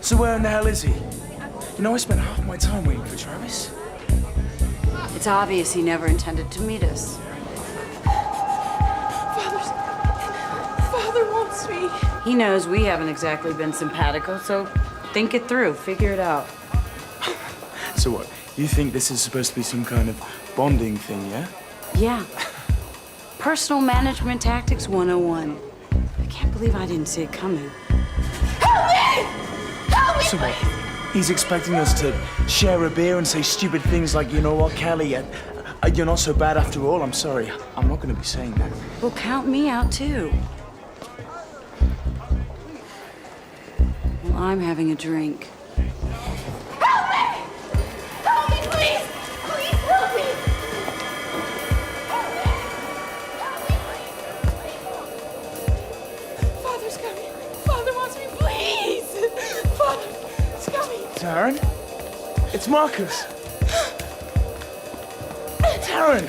So where in the hell is he? You know, I spent half my time waiting for Travis. It's obvious he never intended to meet us. Father wants me. He knows we haven't exactly been simpatico, so think it through, figure it out. So what, you think this is supposed to be some kind of bonding thing, yeah? Yeah. Personal management tactics 101. I can't believe I didn't see it coming. Help me! Help me, So what, please! he's expecting us to share a beer and say stupid things like, you know what, Callie, you're not so bad after all. I'm sorry, I'm not going to be saying that. Well, count me out, too. Well, I'm having a drink. Help me! Help me, please! Please help me! Help me! Help me, please! Father's coming. Father wants me, please! Father's coming. Taryn? It's Marcus. Taryn!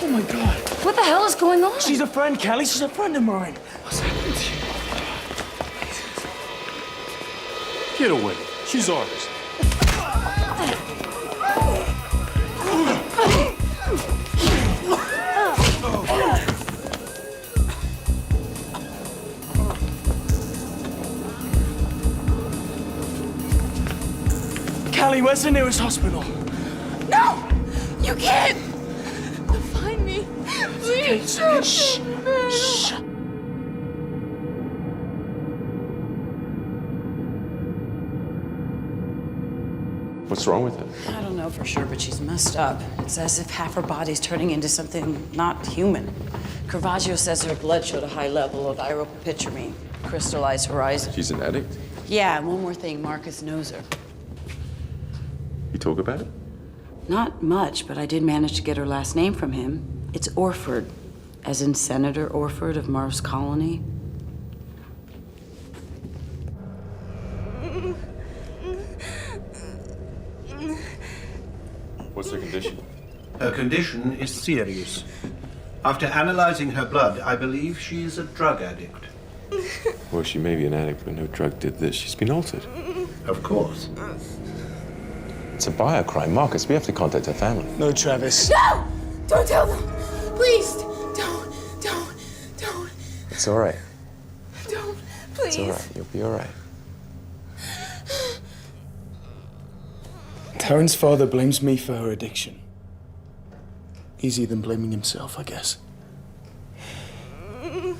Oh my God. What the hell is going on? She's a friend, Callie. She's a friend of mine. What's happening to you? Get away. She's ours. Callie, where's the nearest hospital? No! You can't! Find me. Please. Shh. Shh. What's wrong with her? I don't know for sure, but she's messed up. It's as if half her body's turning into something not human. Caravaggio says her blood showed a high level of iropyramine, crystallized horizon. She's an addict? Yeah, and one more thing, Marcus knows her. You talk about it? Not much, but I did manage to get her last name from him. It's Orford, as in Senator Orford of Mars Colony. What's her condition? Her condition is serious. After analyzing her blood, I believe she is a drug addict. Well, she may be an addict, but no drug did this. She's been altered. Of course. It's a biocrime. Marcus, we have to contact her family. No, Travis. No! Don't tell them. Please. Don't. It's all right. Don't. Please. It's all right. You'll be all right. Taryn's father blames me for her addiction. Easier than blaming himself, I guess. The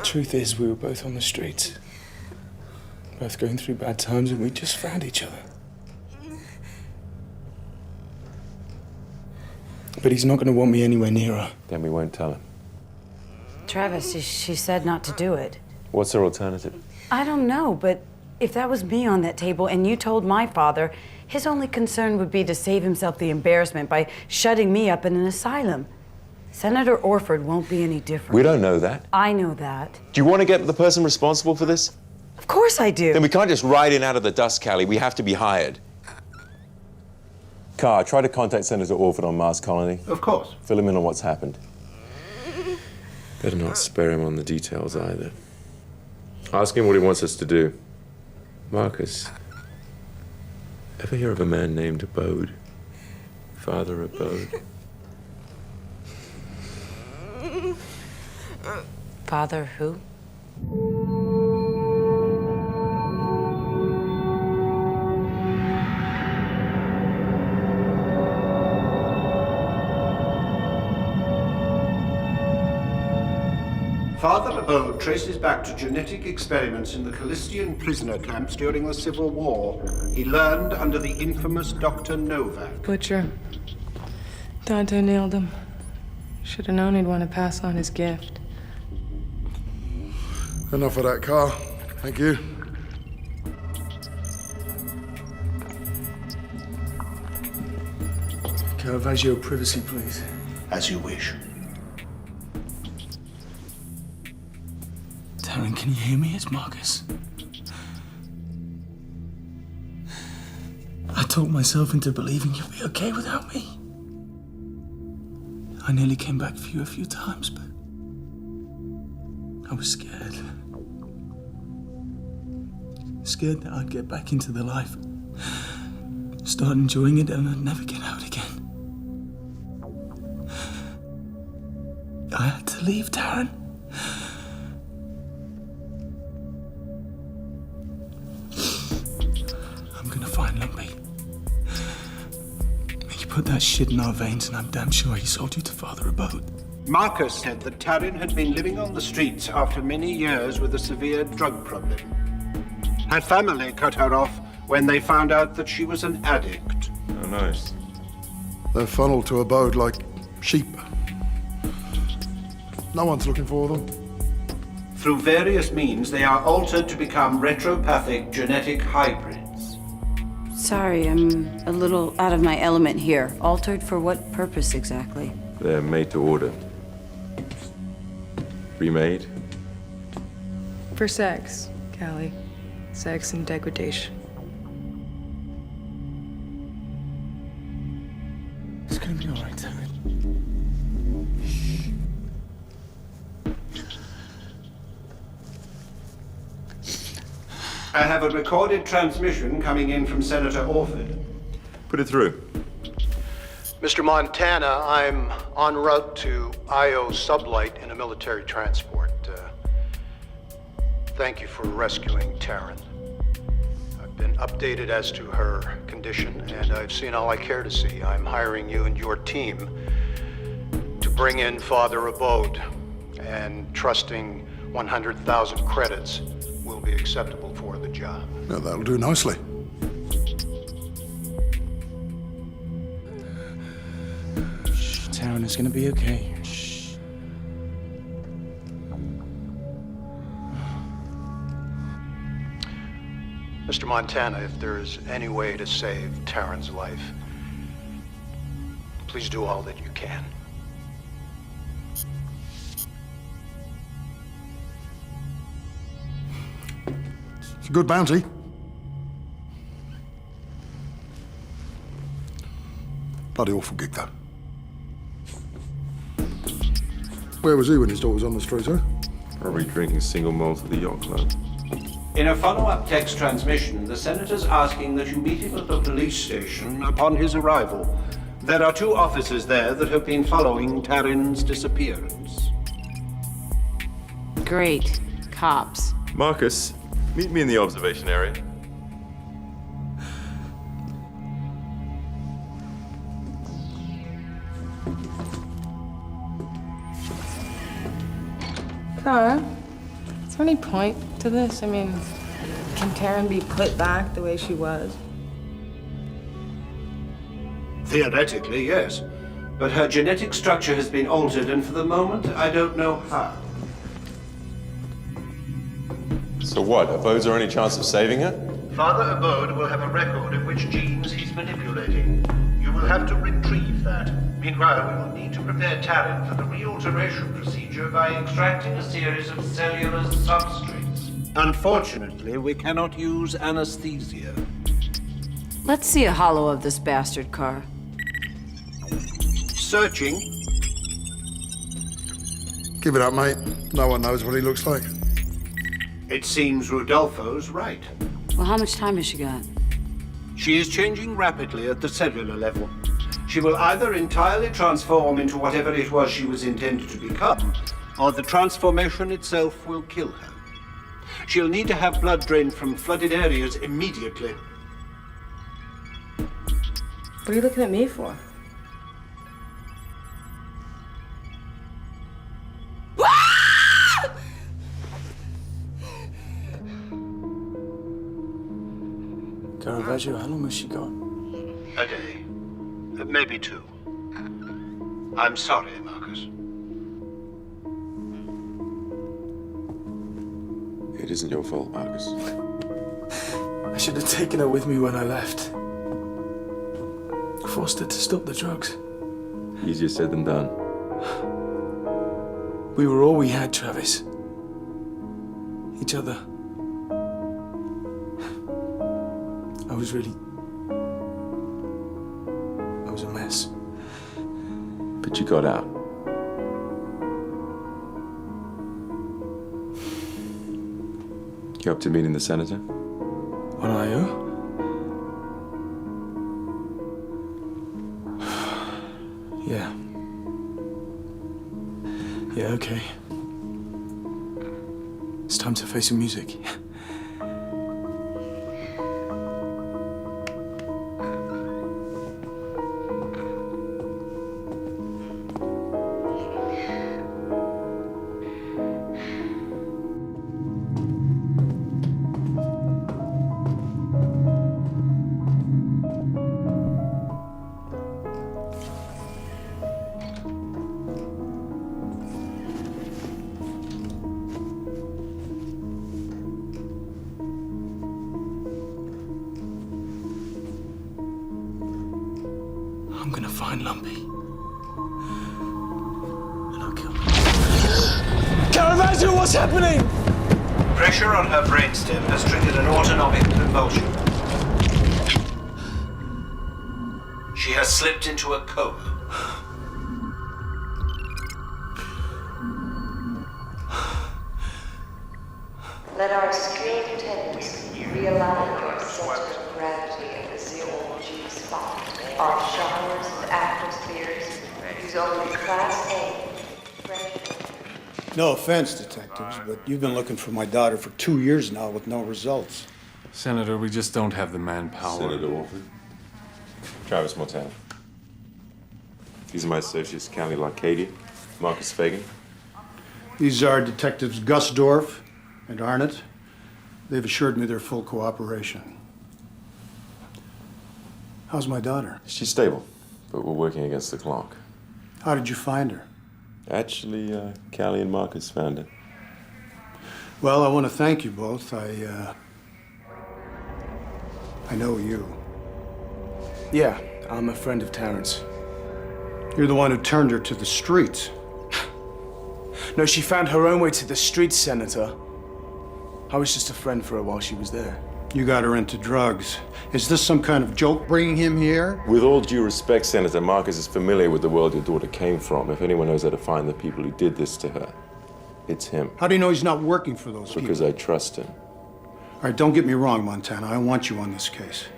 truth is, we were both on the streets. Both going through bad times, and we just found each other. But he's not going to want me anywhere near her. Then we won't tell him. Travis, she said not to do it. What's her alternative? I don't know, but if that was me on that table and you told my father, his only concern would be to save himself the embarrassment by shutting me up in an asylum. Senator Orford won't be any different. We don't know that. I know that. Do you want to get the person responsible for this? Of course I do. Then we can't just ride in out of the dust, Callie. We have to be hired. Carr, try to contact Senator Orford on Mars Colony. Of course. Fill him in on what's happened. Better not spare him on the details either. Ask him what he wants us to do. Marcus, ever hear of a man named Abode? Father Abode? Father who? Father Abode traces back to genetic experiments in the Callistian prisoner camps during the Civil War. He learned under the infamous Dr. Novak. Butcher. Dante nailed him. Should have known he'd want to pass on his gift. Enough of that, Carl. Thank you. Caravaggio, privacy, please. As you wish. Taryn, can you hear me? It's Marcus. I talked myself into believing you'd be okay without me. I nearly came back for you a few times, but I was scared. Scared that I'd get back into the life. Start enjoying it and I'd never get out again. I had to leave, Taryn. I'm gonna find Lumpy. He put that shit in our veins and I'm damn sure he sold you to Father Abode. Marcus said that Taryn had been living on the streets after many years with a severe drug problem. Her family cut her off when they found out that she was an addict. Oh, nice. They're funneled to Abode like sheep. No one's looking for them. Through various means, they are altered to become retropathic genetic hybrids. Sorry, I'm a little out of my element here. Altered for what purpose exactly? They're made to order. Remade? For sex, Callie. Sex and degradation. It's gonna be all right, Taryn. I have a recorded transmission coming in from Senator Orford. Put it through. Mr. Montana, I'm en route to Io Sublight in a military transport. Thank you for rescuing Taryn. I've been updated as to her condition, and I've seen all I care to see. I'm hiring you and your team to bring in Father Abode, and trusting 100,000 credits will be acceptable for the job. Yeah, that'll do nicely. Taryn is gonna be okay. Shh. Mr. Montana, if there's any way to save Taryn's life, please do all that you can. It's a good bounty. Bloody awful gig, though. Where was he when his daughter was on the street, huh? Probably drinking single malt at the yacht club. In a follow-up text transmission, the Senator's asking that you meet him at the police station upon his arrival. There are 2 officers there that have been following Taryn's disappearance. Great. Cops. Marcus, meet me in the observation area. Clara, is there any point to this? I mean, can Taryn be put back the way she was? Theoretically, yes. But her genetic structure has been altered, and for the moment, I don't know how. So what? Abode's there any chance of saving her? Father Abode will have a record of which genes he's manipulating. You will have to retrieve that. Meanwhile, we will need to prepare Taryn for the realteration procedure by extracting a series of cellular substrates. Unfortunately, we cannot use anesthesia. Let's see a hollow of this bastard car. Searching. Give it up, mate. No one knows what he looks like. It seems Rodolfo's right. Well, how much time has she got? She is changing rapidly at the cellular level. She will either entirely transform into whatever it was she was intended to become, or the transformation itself will kill her. She'll need to have blood drained from flooded areas immediately. What are you looking at me for? Caravaggio, how long has she got? A day. Maybe 2. I'm sorry, Marcus. It isn't your fault, Marcus. I should have taken her with me when I left. Forced her to stop the drugs. Easier said than done. We were all we had, Travis. Each other. I was a mess. But you got out. You up to meeting the senator? What are you? Yeah. Yeah, okay. It's time to face some music. I'm gonna find Lumpy. And I'll kill him. Can't imagine what's happening! Pressure on her brainstem has triggered an autonomic convulsion. She has slipped into a coma. Let our skilled attendants realign their center of gravity at the 0G spot. Our showers and atmospheres use only Class A pressure. No offense, detectives, but you've been looking for my daughter for 2 years now with no results. Senator, we just don't have the manpower. Senator Orford. Travis Montana. These are my associates, Callie Larcadia, Marcus Fagan. These are Detectives Gusdorf and Arnott. They've assured me their full cooperation. How's my daughter? She's stable, but we're working against the clock. How did you find her? Actually, Callie and Marcus found her. Well, I want to thank you both. I know you. Yeah, I'm a friend of Terrence. You're the one who turned her to the streets. No, she found her own way to the streets, Senator. I was just a friend for her while she was there. You got her into drugs. Is this some kind of joke bringing him here? With all due respect, Senator, Marcus is familiar with the world your daughter came from. If anyone knows how to find the people who did this to her, it's him. How do you know he's not working for those Because people? I trust him. All right, don't get me wrong, Montana. I want you on this case.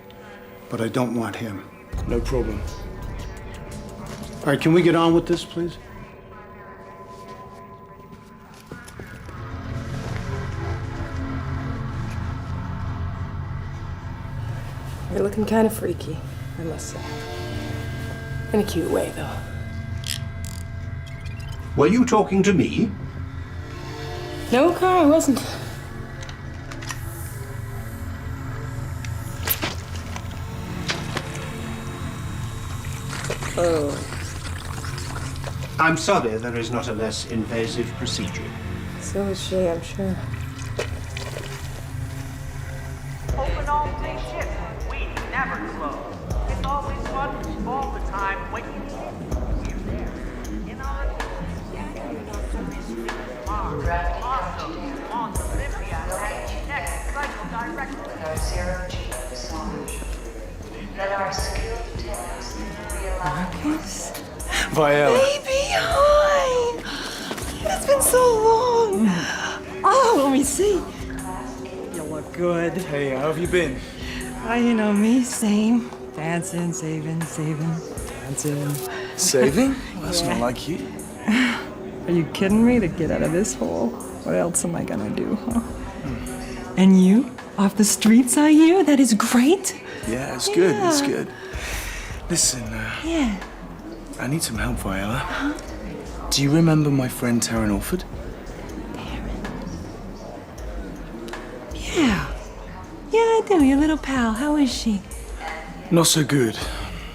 But I don't want him. No problem. All right, can we get on with this, please? You're looking kind of freaky, I must say. In a cute way, though. Were you talking to me? No, Carl, I wasn't. Oh. I'm sorry there is not a less invasive procedure. So is she, I'm sure. Open all day shift. We never close. It's always fun all the time when you we're there. In our Mars, awesome, on Olympia, and next cycle directly. With our 0G solution. Let our skilled attendants realign. Marcus? Viola. Baby, hi! It's been so long. Oh, let me see. You look good. Hey, how have you been? You know me, same. Dancing, saving, dancing. Saving? Well, that's not like you. Are you kidding me? To get out of this hole? What else am I gonna do, huh? And you? Off the streets, are you? That is great. Yeah, it's good, it's good. Listen, Yeah. I need some help, Viola. Do you remember my friend Taryn Orford? Yeah. Yeah, I do. Your little pal. How is she? Not so good.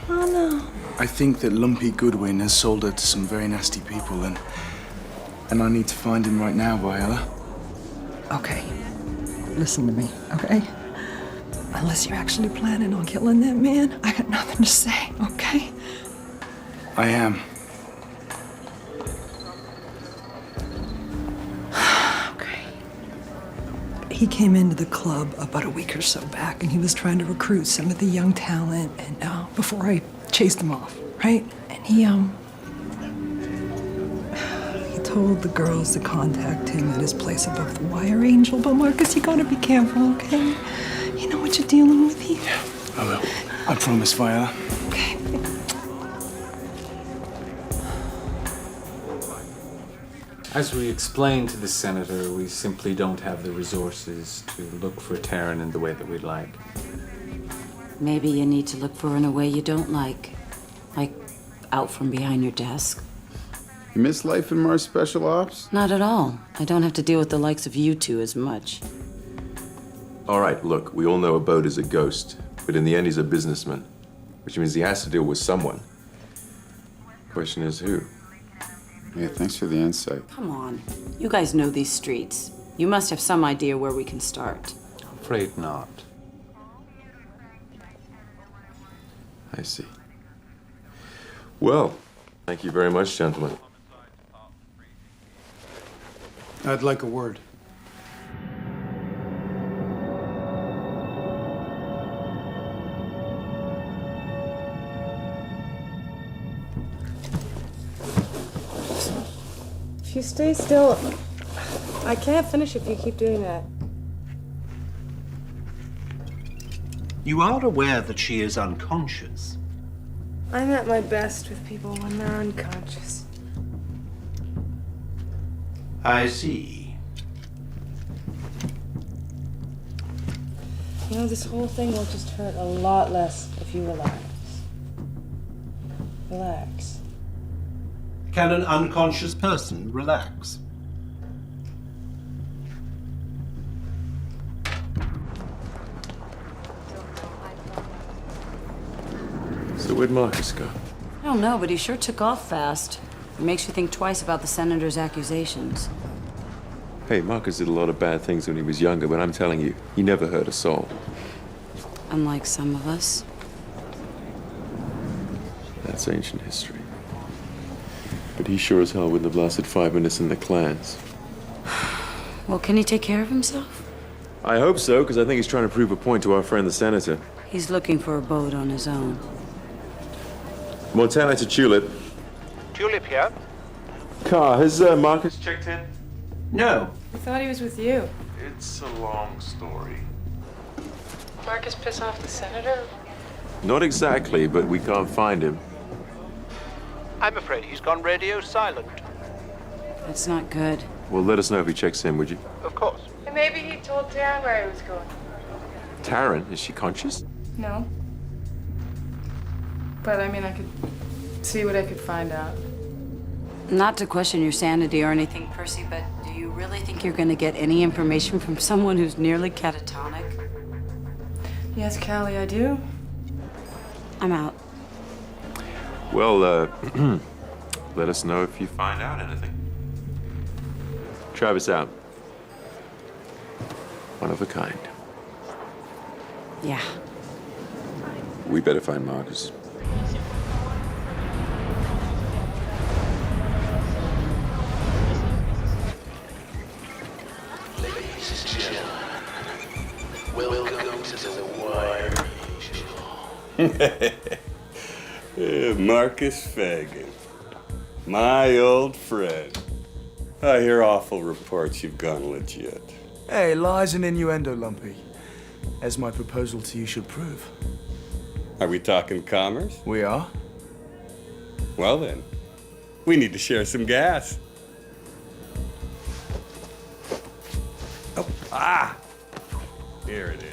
Oh, no. I think that Lumpy Goodwin has sold her to some very nasty people, and I need to find him right now, Viola. Okay. Listen to me, okay? Unless you're actually planning on killing that man, I got nothing to say, okay? I am. Okay. He came into the club about a week or so back, and he was trying to recruit some of the young talent, and before I chased him off, right? And he told the girls to contact him at his place above the wire, Angel. But Marcus, you gotta be careful, okay? You know what you're dealing with here. I will. I promise, Viola. Okay. As we explained to the senator, we simply don't have the resources to look for Taryn in the way that we'd like. Maybe you need to look for her in a way you don't like out from behind your desk. You miss life in Mars Special Ops? Not at all. I don't have to deal with the likes of you two as much. All right, look, we all know Abode is a ghost, but in the end he's a businessman, which means he has to deal with someone. Question is who? Yeah, thanks for the insight. Come on. You guys know these streets. You must have some idea where we can start. Afraid not. I see. Well, thank you very much, gentlemen. I'd like a word. If you stay still, I can't finish if you keep doing that. You are aware that she is unconscious. I'm at my best with people when they're unconscious. I see. You know, this whole thing will just hurt a lot less if you relax. Relax. Can an unconscious person relax? So where'd Marcus go? I don't know, but he sure took off fast. It makes you think twice about the senator's accusations. Hey, Marcus did a lot of bad things when he was younger, but I'm telling you, he never hurt a soul. Unlike some of us. That's ancient history. But he sure as hell wouldn't have lasted 5 minutes in the clans. Well, can he take care of himself? I hope so, because I think he's trying to prove a point to our friend the senator. He's looking for Abode on his own. Montana to Tulip. Tulip here. Car, has Marcus checked in? No. I thought he was with you. It's a long story. Marcus piss off the senator? Not exactly, but we can't find him. I'm afraid he's gone radio silent. That's not good. Well, let us know if he checks in, would you? Of course. And maybe he told Taryn where he was going. Taryn, is she conscious? No. But I mean, I could see what I could find out. Not to question your sanity or anything, Percy, but do you really think you're going to get any information from someone who's nearly catatonic? Yes, Callie, I do. I'm out. Well, let us know if you find out anything. Travis out. One of a kind. Yeah. We better find Marcus. Ladies and gentlemen, welcome to the Wire. Marcus Fagan, my old friend. I hear awful reports you've gone legit. Hey, lies and innuendo, Lumpy. As my proposal to you should prove. Are we talking commerce? We are. Well then, we need to share some gas. Oh, here it is.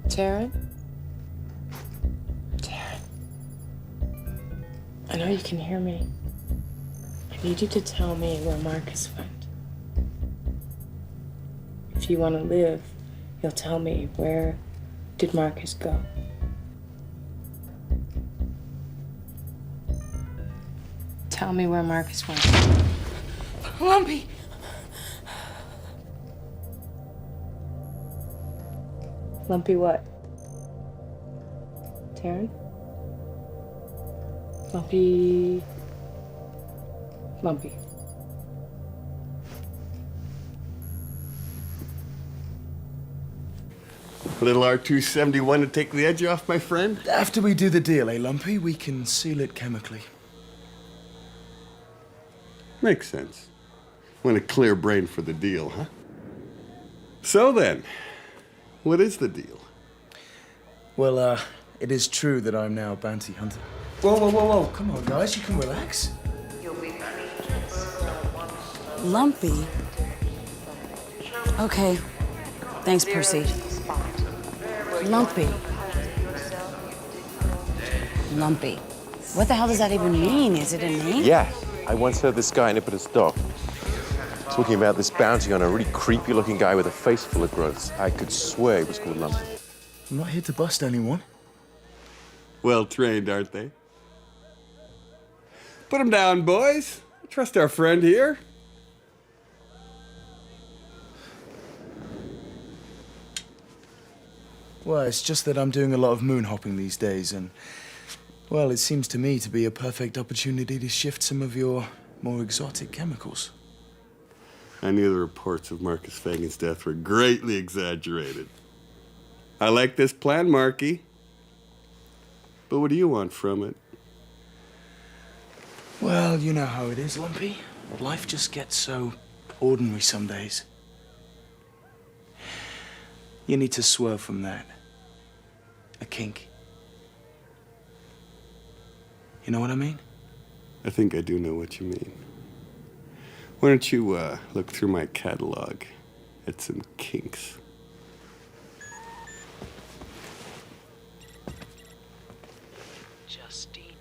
Taryn? Taryn. I know you can hear me. I need you to tell me where Marcus went. If you want to live, you'll tell me where did Marcus go. Tell me where Marcus went. Lumpy! Lumpy what? Taryn? Lumpy... Lumpy. Little R271 to take the edge off, my friend? After we do the deal, eh, Lumpy? We can seal it chemically. Makes sense. Want a clear brain for the deal, huh? So then, what is the deal? Well, it is true that I'm now a bounty hunter. Whoa. Come on, guys, you can relax. Lumpy? Okay. Thanks, Percy. Lumpy. Lumpy. What the hell does that even mean? Is it a name? Yeah, I once heard this guy nip at his dog, talking about this bounty on a really creepy-looking guy with a face full of growths. I could swear he was called Lumpy. I'm not here to bust anyone. Well trained, aren't they? Put him down, boys. Trust our friend here. Well, it's just that I'm doing a lot of moon hopping these days, and, well, it seems to me to be a perfect opportunity to shift some of your more exotic chemicals. I knew the reports of Marcus Fagan's death were greatly exaggerated. I like this plan, Marky. But what do you want from it? Well, you know how it is, Lumpy. Life just gets so ordinary some days. You need to swerve from that. A kink. You know what I mean? I think I do know what you mean. Why don't you look through my catalog at some kinks? Justine.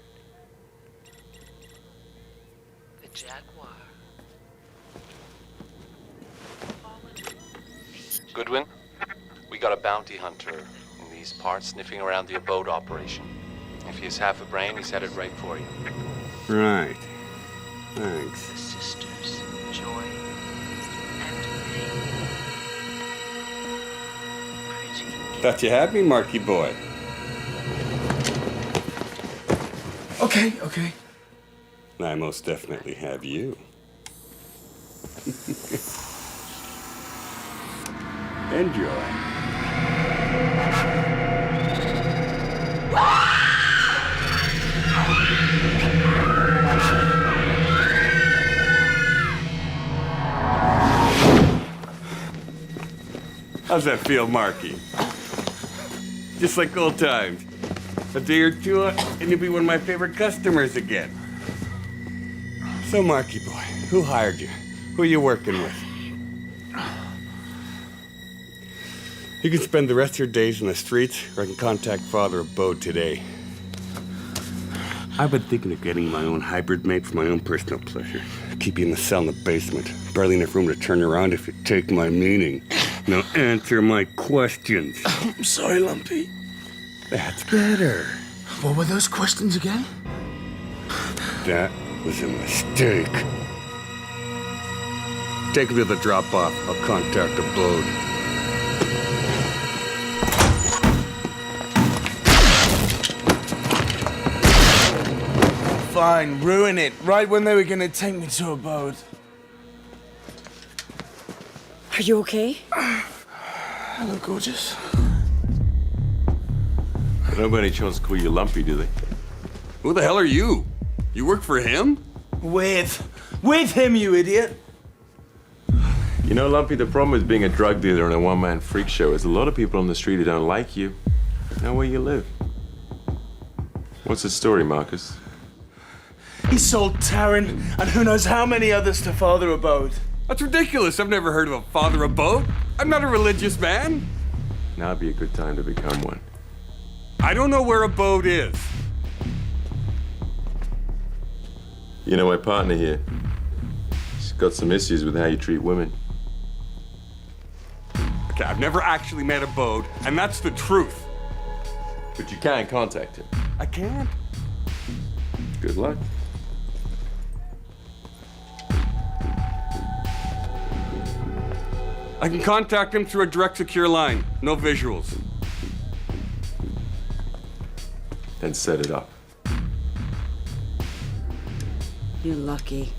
The Jaguar. Goodwin, we got a bounty hunter in these parts sniffing around the Abode operation. If he has half a brain, he's headed right for you. Right. Thanks. The sisters, Joy and Pain. Thought you had me, Marky boy. Okay. I most definitely have you. Enjoy. How's that feel, Marky? Just like old times. A day or two, and you'll be one of my favorite customers again. So, Marky boy, who hired you? Who are you working with? You can spend the rest of your days in the streets, or I can contact Father Abode today. I've been thinking of getting my own hybrid made for my own personal pleasure. Keep you in the cell in the basement. Barely enough room to turn around if you take my meaning. Now answer my questions. I'm sorry, Lumpy. That's better. What were those questions again? That was a mistake. Take me to the drop-off. I'll contact Abode. Fine, ruin it. Right when they were gonna take me to Abode. Are you okay? Hello, gorgeous. They don't by any chance call you Lumpy, do they? Who the hell are you? You work for him? With him, you idiot. You know, Lumpy, the problem with being a drug dealer and a one-man freak show is a lot of people on the street who don't like you know where you live. What's the story, Marcus? He sold Taryn and who knows how many others to Father Abode. That's ridiculous. I've never heard of a Father Abode. I'm not a religious man. Now'd be a good time to become one. I don't know where Abode is. You know, my partner here, she's got some issues with how you treat women. Okay, I've never actually met Abode, and that's the truth. But you can contact him. I can't. Good luck. I can contact him through a direct secure line. No visuals. Then set it up. You're lucky.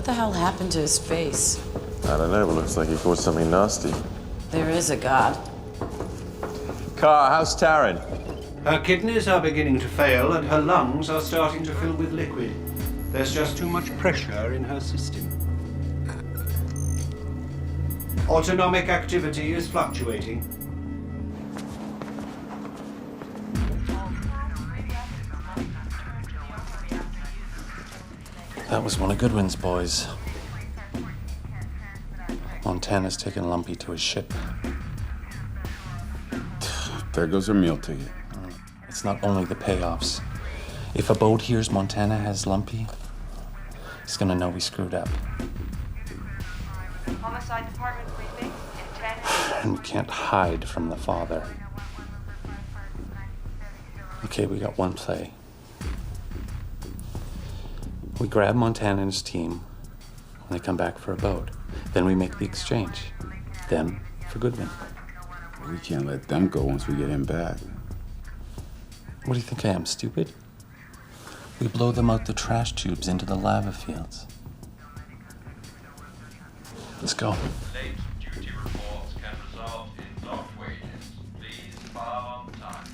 What the hell happened to his face? I don't know, but looks like he caught something nasty. There is a God. Car, how's Taryn? Her kidneys are beginning to fail and her lungs are starting to fill with liquid. There's just too much pressure in her system. Autonomic activity is fluctuating. That was one of Goodwin's boys. Montana's taken Lumpy to his ship. There goes our meal ticket. It's not only the payoffs. If Abode hears Montana has Lumpy, he's gonna know we screwed up. Homicide Department briefing in 10. And we can't hide from the father. Okay, we got one play. We grab Montana and his team when they come back for Abode. Then we make the exchange. Them for Goodwin. We can't let them go once we get him back. What do you think I am, stupid? We blow them out the trash tubes into the lava fields. Let's go. Late duty reports can result in docked wages. Please file on time.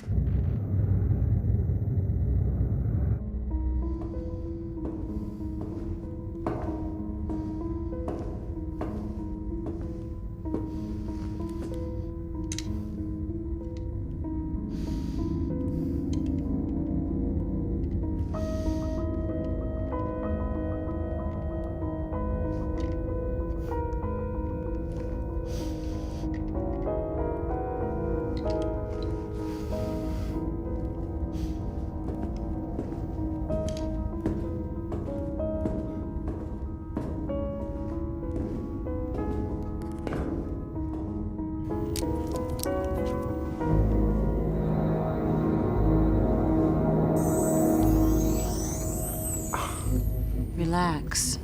Relax.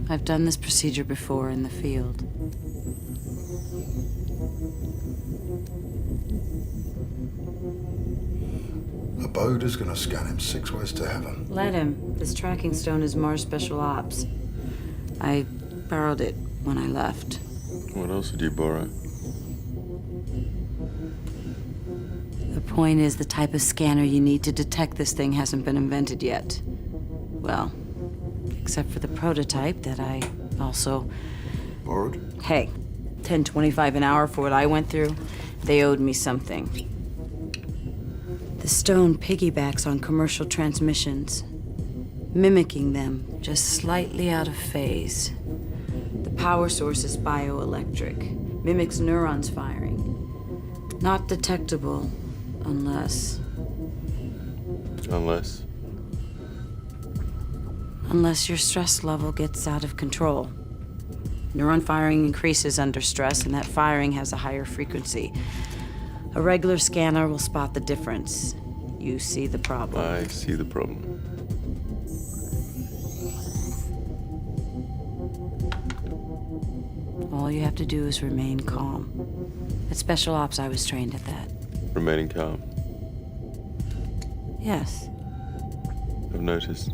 I've done this procedure before in the field. Abode is gonna scan him 6 ways to heaven. Let him. This tracking stone is Mars Special Ops. I borrowed it when I left. What else did you borrow? The point is, the type of scanner you need to detect this thing hasn't been invented yet. Well, except for the prototype that I also... Borrowed? Hey, $10.25 an hour for what I went through. They owed me something. The stone piggybacks on commercial transmissions, mimicking them, just slightly out of phase. The power source is bioelectric, mimics neurons firing. Not detectable unless... Unless your stress level gets out of control. Neuron firing increases under stress, and that firing has a higher frequency. A regular scanner will spot the difference. You see the problem. I see the problem. All you have to do is remain calm. At Special Ops, I was trained at that. Remaining calm. Yes. I've noticed.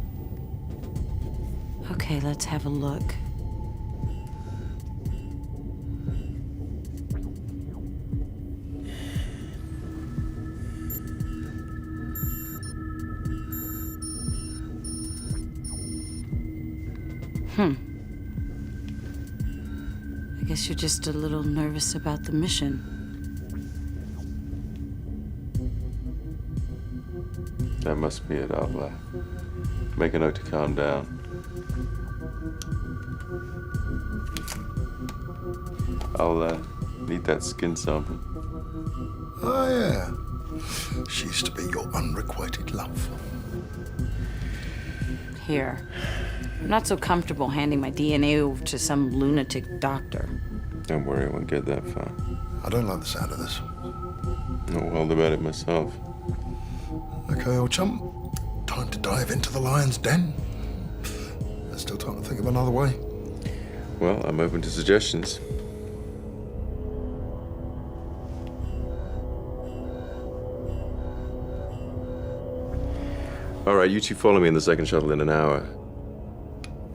Okay, let's have a look. I guess you're just a little nervous about the mission. That must be it. I'll make a note to calm down. I'll need that skin sample. Oh, yeah. She used to be your unrequited love. Here. I'm not so comfortable handing my DNA over to some lunatic doctor. Don't worry, I won't get that far. I don't like the sound of this. Not wild about it myself. Okay, old chump. Time to dive into the lion's den. There's still time to think of another way. Well, I'm open to suggestions. All right, you two follow me in the second shuttle in an hour.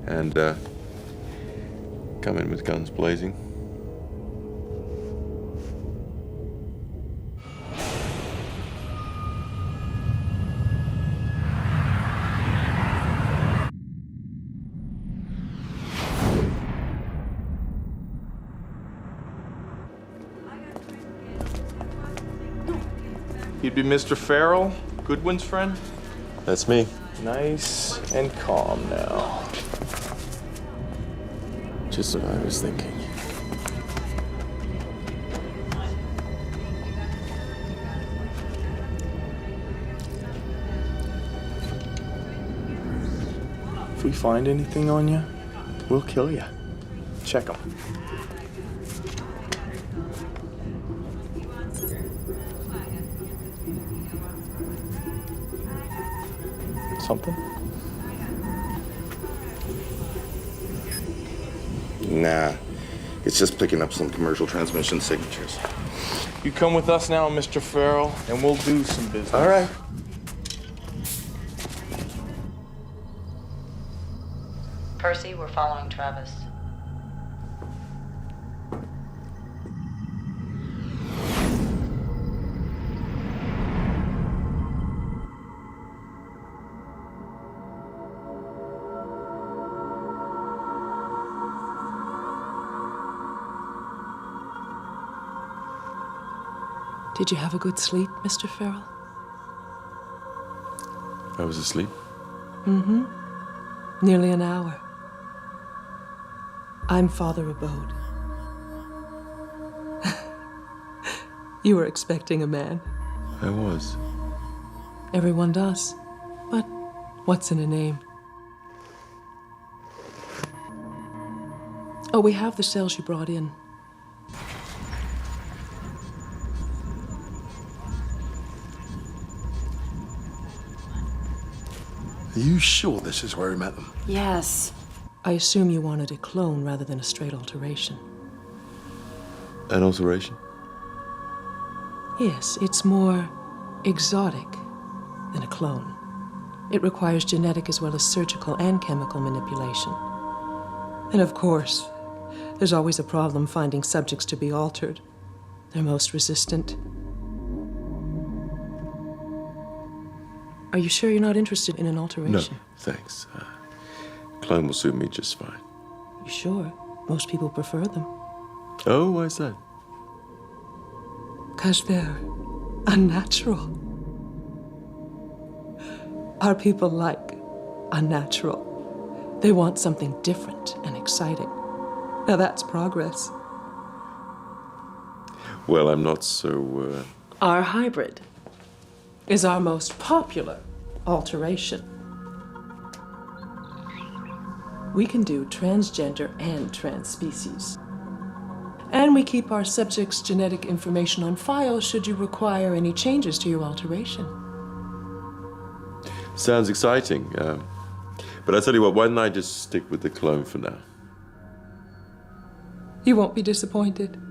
And come in with guns blazing. You'd be Mr. Farrell, Goodwin's friend? That's me. Nice and calm now. Just what I was thinking. If we find anything on you, we'll kill you. Check them. Something? Nah, it's just picking up some commercial transmission signatures. You come with us now, Mr. Farrell, and we'll do some business. All right. Percy, we're following Travis. Did you have a good sleep, Mr. Farrell? I was asleep. Mm-hmm. Nearly an hour. I'm Father Abode. You were expecting a man. I was. Everyone does. But what's in a name? Oh, we have the cells you brought in. Are you sure this is where he met them? Yes. I assume you wanted a clone rather than a straight alteration. An alteration? Yes, it's more exotic than a clone. It requires genetic as well as surgical and chemical manipulation. And of course, there's always a problem finding subjects to be altered. They're most resistant. Are you sure you're not interested in an alteration? No, thanks. Clone will suit me just fine. You sure? Most people prefer them. Oh, why is that? 'Cause they're unnatural. Our people like unnatural. They want something different and exciting. Now that's progress. Well, I'm not so, Our hybrid is our most popular alteration. We can do transgender and transspecies. And we keep our subjects' genetic information on file should you require any changes to your alteration. Sounds exciting. But I tell you what, why don't I just stick with the clone for now? You won't be disappointed.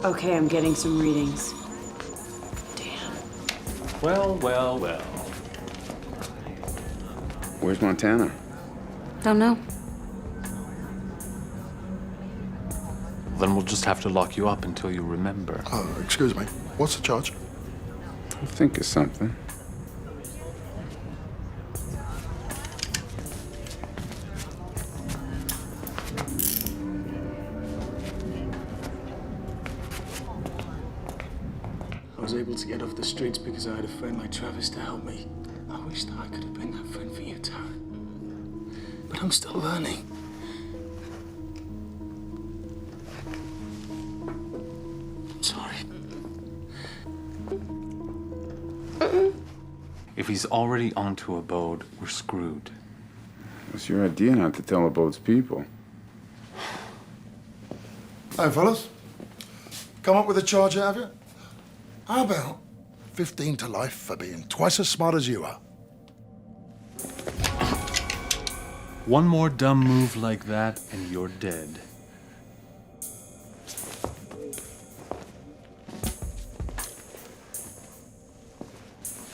Okay, I'm getting some readings. Well, well, well. Where's Montana? Don't know. Then we'll just have to lock you up until you remember. Excuse me. What's the charge? I'll think of something. I was able to get off the streets because I had a friend like Travis to help me. I wish that I could have been that friend for you, Taryn. But I'm still learning. I'm sorry. If he's already onto Abode, we're screwed. What's your idea not to tell Abode's people? Hey, fellas. Come up with a charge, have you? How about 15 to life for being twice as smart as you are? One more dumb move like that, and you're dead.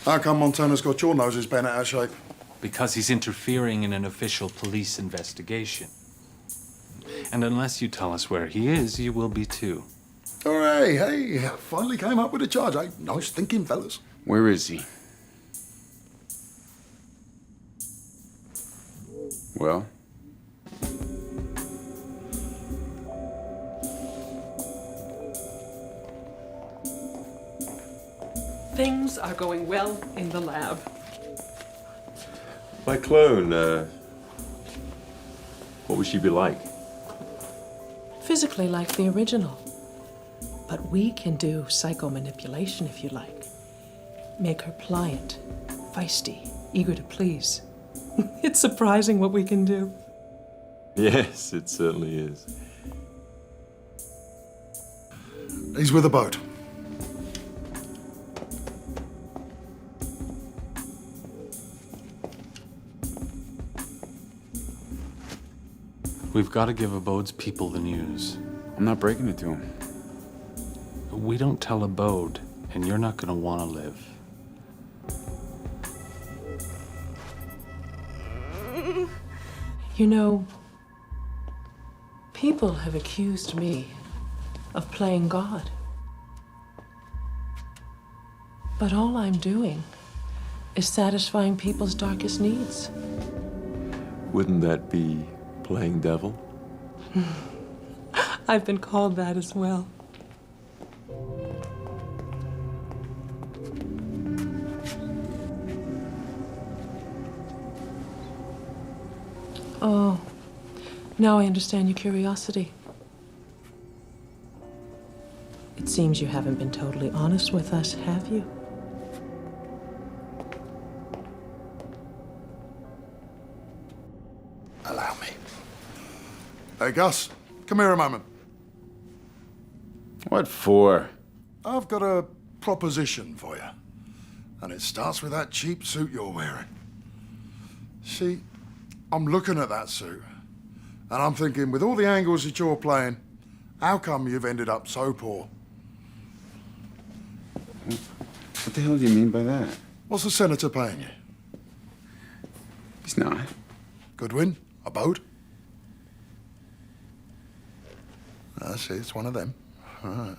How come Montana's got your noses bent out of shape? Because he's interfering in an official police investigation. And unless you tell us where he is, you will be too. All right, hey, finally came up with a charge, eh? Nice thinking, fellas. Where is he? Well? Things are going well in the lab. My clone, what would she be like? Physically like the original. But we can do psychomanipulation if you like. Make her pliant, feisty, eager to please. It's surprising what we can do. Yes, it certainly is. He's with Abode. We've got to give Abode's people the news. I'm not breaking it to him. We don't tell Abode, and you're not going to want to live. You know, people have accused me of playing God. But all I'm doing is satisfying people's darkest needs. Wouldn't that be playing devil? I've been called that as well. Oh, now I understand your curiosity. It seems you haven't been totally honest with us, have you? Allow me. Hey, Gus, come here a moment. What for? I've got a proposition for you. And it starts with that cheap suit you're wearing. See, I'm looking at that suit, and I'm thinking, with all the angles that you're playing, how come you've ended up so poor? What the hell do you mean by that? What's the senator paying you? He's not. Goodwin? Abode? I see, it's one of them. All right.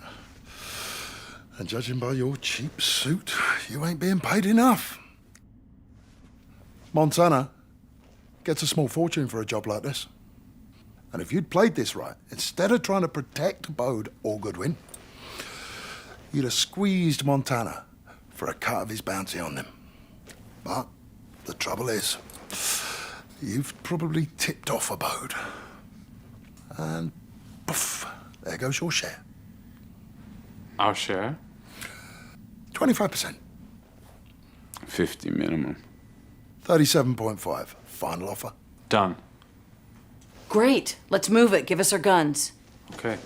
And judging by your cheap suit, you ain't being paid enough. Montana gets a small fortune for a job like this. And if you'd played this right, instead of trying to protect Abode or Goodwin, you'd have squeezed Montana for a cut of his bounty on them. But the trouble is, you've probably tipped off Abode. And poof, there goes your share. Our share? 25%. 50 minimum. 37.5. Final offer. Done. Great. Let's move it. Give us our guns. Okay.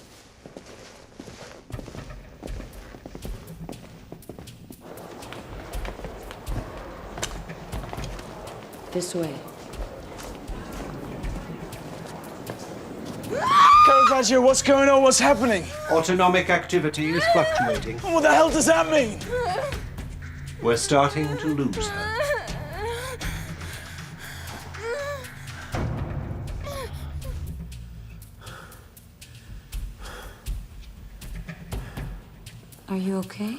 This way. Caravaggio, what's going on? What's happening? Autonomic activity is fluctuating. What the hell does that mean? We're starting to lose her. Are you okay?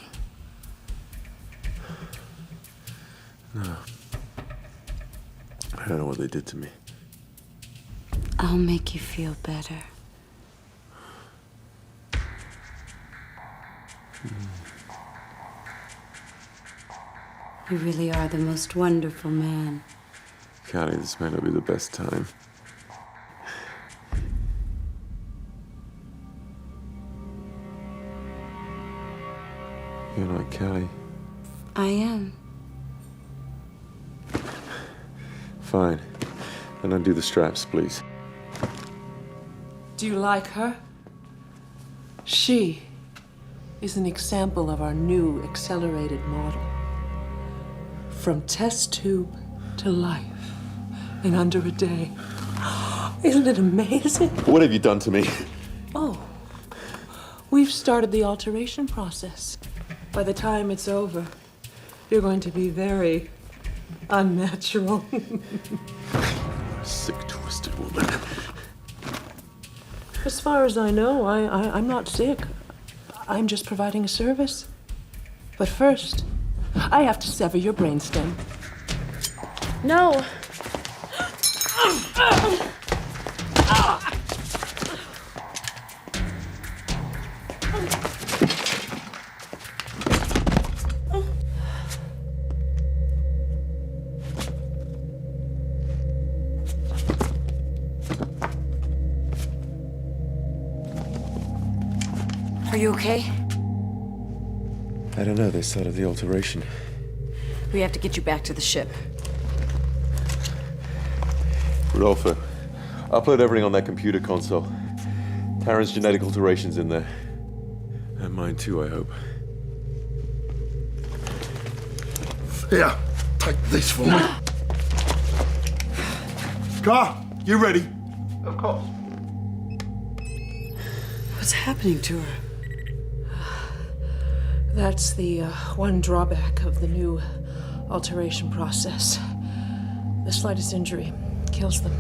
No. I don't know what they did to me. I'll make you feel better. You really are the most wonderful man. Callie, this may not be the best time. You're not Callie. I am. Fine. Then undo the straps, please. Do you like her? She is an example of our new accelerated model. From test tube to life in under a day. Isn't it amazing? What have you done to me? Oh, we've started the alteration process. By the time it's over, You're going to be very unnatural. Sick, twisted woman. As far as I know, I'm not sick. I'm just providing a service. But first, I have to sever your brainstem. No. Are you okay? I don't know, they started the alteration. We have to get you back to the ship. Rodolfo, upload everything on that computer console. Taryn's genetic alteration's in there. And mine too, I hope. Here, take this for me. Car, you ready? Of course. What's happening to her? That's the one drawback of the new alteration process. The slightest injury kills them.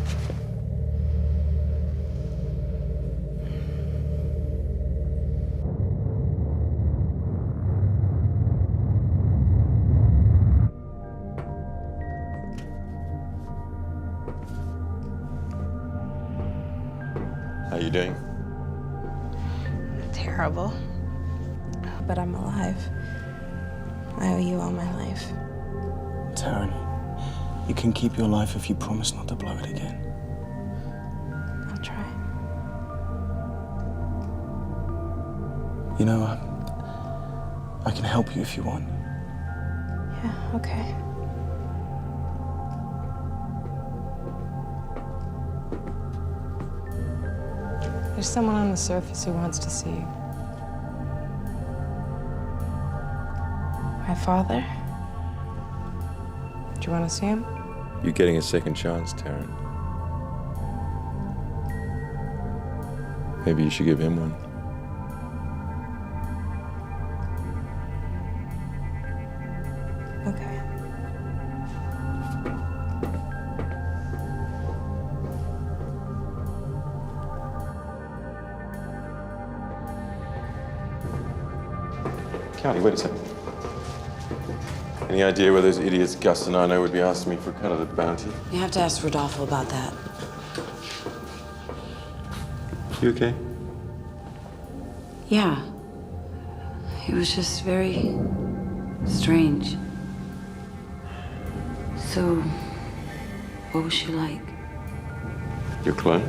How you doing? Terrible. But I'm alive. I owe you all my life. Taryn, you can keep your life if you promise not to blow it again. I'll try. You know, I can help you if you want. Yeah, okay. There's someone on the surface who wants to see you. My father? Do you want to see him? You're getting a second chance, Taryn. Maybe you should give him one. Okay. County, wait a second. Any idea where those idiots Gus and Arno would be asking me for a cut of the bounty? You have to ask Rodolfo about that. You okay? Yeah. It was just very strange. So, what was she like? Your clone?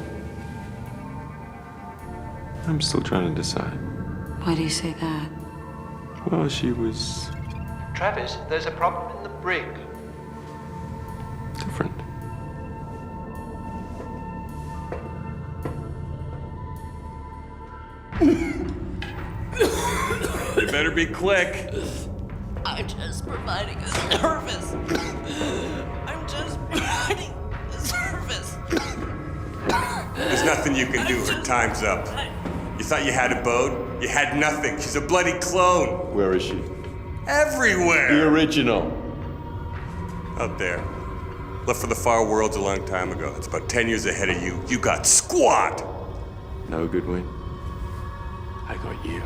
I'm still trying to decide. Why do you say that? Well, she was Travis, there's a problem in the brig. different. You better be quick. I'm just providing a service. I'm just providing a service. There's nothing you can do. Her time's up. You thought you had Abode? You had nothing. She's a bloody clone. Where is she? Everywhere. The original. Out there. Left for the far worlds a long time ago. It's about 10 years ahead of you. You got squat. No, Goodwin. I got you.